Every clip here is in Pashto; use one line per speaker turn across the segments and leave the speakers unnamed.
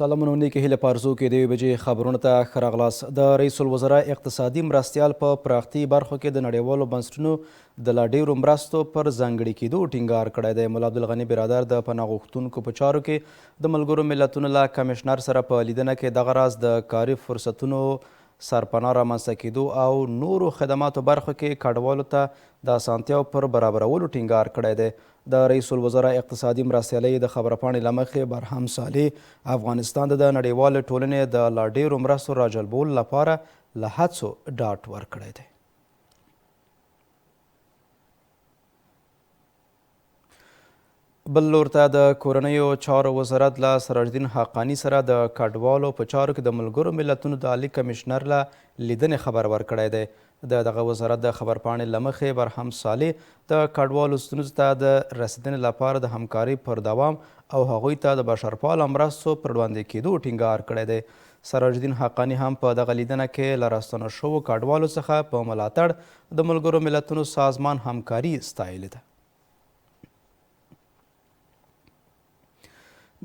سلامونه نیکې هیلې په ارزو کې د 1 بجې خبرونو ته ښه راغلاست. د رئیس الوزرا اقتصادي مرستیال په پراختي برخو کې د نړیوالو بنسټونو د لا ډیرو مرستو پر ځانګړي کېدو ټینګار کړی دی. ملا عبدالغني برادر د پناه غوښتونکو په چارو کې د ملګرو ملتونو له کمیشنر سره په لیدنه کې دغه راز د کاري فرصتونو سرپناه رامنځته کېدو او نورو خدماتو برخو کې کډوالو ته د اسانتیاو پر برابرولو ټینګار کړی دی. د رئیس الوزرا اقتصادي مرستیالۍ د خبرپاڼې له مخې برهم صالح افغانستان د نړیوالې ټولنې د لا ډیرو مرستو راجلبولو لپاره له هڅو ډاډ ورکړی دی. بل لور ته د کورنیو چارو وزارت له سراج الدین حقانی سره د کډوالو په چارو کې د ملګرو ملتونو د عالی کمیشنر له لیدنې خبر ورکړی دی. د دغه وزارت د خبرپاڼې له مخې برهم صالح د کډوالو ستونزو ته د رسیدنې لپاره د همکارۍ پر دوام او هغوی ته د بشرپاله مرستو پر وړاندې کېدو ټینګار کړی دی. سراج الدین حقانی هم په دغه لیدنه کې له راستنه شوو کډوالو څخه په ملاتړ د ملګرو ملتونو سازمان همکاري ستایلې ده.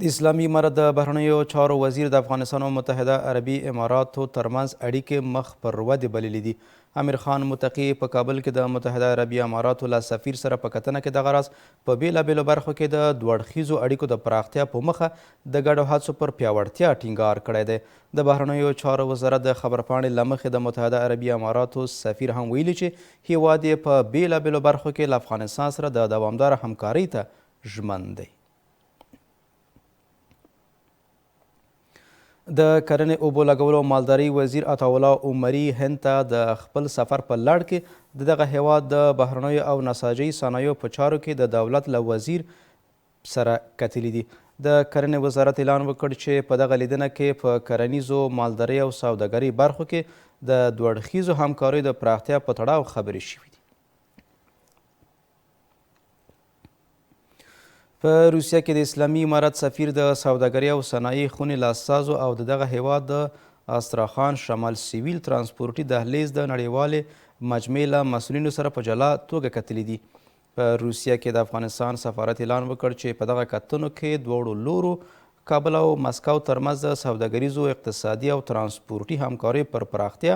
د اسلامي امارت د بهرنیو چارو وزیر د افغانستان او متحده عربي اماراتو ترمنځ اړیکې مخ پر ودې بللې دي. امیر خان متقي په کابل کې د متحده عربي اماراتو له سفیر سره په کتنه کې دغه راز په بیلابیلو برخو کې د دوه اړخیزو اړیکو د پراختیا په مخه د ګډو هڅو پر پیاوړتیا ټینګار کړی دی. د بهرنیو چارو وزارت د خبرپاڼې له مخې د متحده عربي اماراتو سفیر هم ویلي چې هیواد یې په بیلابیلو برخو کې له افغانستان سره د دوامداره همکارۍ ته ژمن دی. د کرنې اوبو لګولو او مالدارۍ وزیر عطاالله عمري هند ته د خپل سفر په لړ کې دغه هیواد د بهرنیو او نساجي صنایعو په چارو کې د دولت له وزیر سره کتلي دي. د کرنې وزارت اعلان وکړ چې په دغه لیدنه کې په کرنیزو مالدارۍ او سوداګرۍ برخو کې د دوه اړخیزو همکاریو د پراختیا په تړاو خبرې شوي دي. په روسیه کې د اسلامي امارت سفیر د سوداګرۍ او صنایع خونې له استازو او دغه هیواد د استراخان شمال سیویل ترانسپورټي دهلیز د نړیوالې مجمع له مسؤلینو سره په جلا توګه کتلي دي. په روسیه کې د افغانستان سفارت اعلان وکړ چې په دغه کتنو کې دواړو لورو کابل او مسکو ترمنځ د سوداګریزو اقتصادي او ترانسپورټي همکاریو پر پراختیا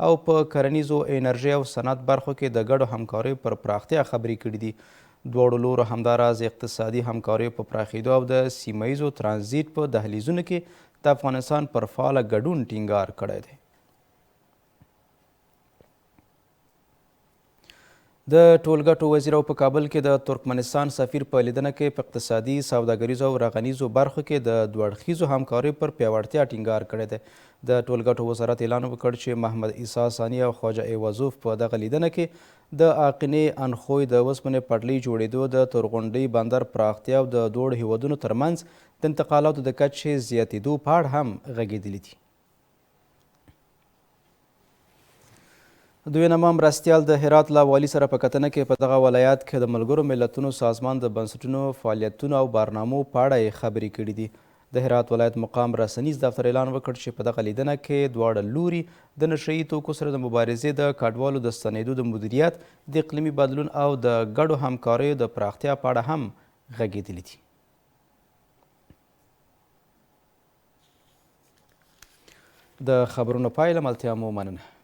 او په کرنیزو انرژۍ او صنعت برخو کې د ګډو همکاریو پر پراختیا خبرې کړي دي. دواړو لورو همداراز اقتصادي همکاریو په پراخېدو او د سیمه ییزو ترانزیت په دهلیزونو کې د افغانستان پر فعاله ګډون ټینګار کړی دی. د ټولګټو وزیر او په کابل کې د ترکمنستان سفیر په لیدنه کې په اقتصادي سوداګریزو او رغنیزو برخو کې د دوه اړخیزو همکاریو پر پیاوړتیا ټینګار کړی دی. د ټولګټو وزارت اعلان وکړ چې محمد عیسی ثاني او خواجه ایوازوف په دغه لیدنه کې د آقینې انخوی د وسپنې پټلۍ جوړېدو د تورغونډۍ بندر پراختیا او د دواړو هیوادونو ترمنځ د انتقالاتو د کچې زیاتېدو په اړه هم غږېدلي دي. دویمه مرستیال د هرات له والي سره په کتنه کې په دغه ولایت کې د ملګرو ملتونو سازمان د بنسټونو فعالیتونو او برنامو په اړه یې خبرې کړي دي. د هرات ولایت مقام رسنیز دفتر اعلان وکړ چې په دغه لیدنه کې دواړه لوري د نشه یي توکو سره د مبارزې د کډوالو د ستنېدو د مدیریت د اقلیمي بدلون او د ګډو همکاریو د پراختیا په اړه هم غږېدلي دي. د خبرونو پایله ملتیا مو مننه.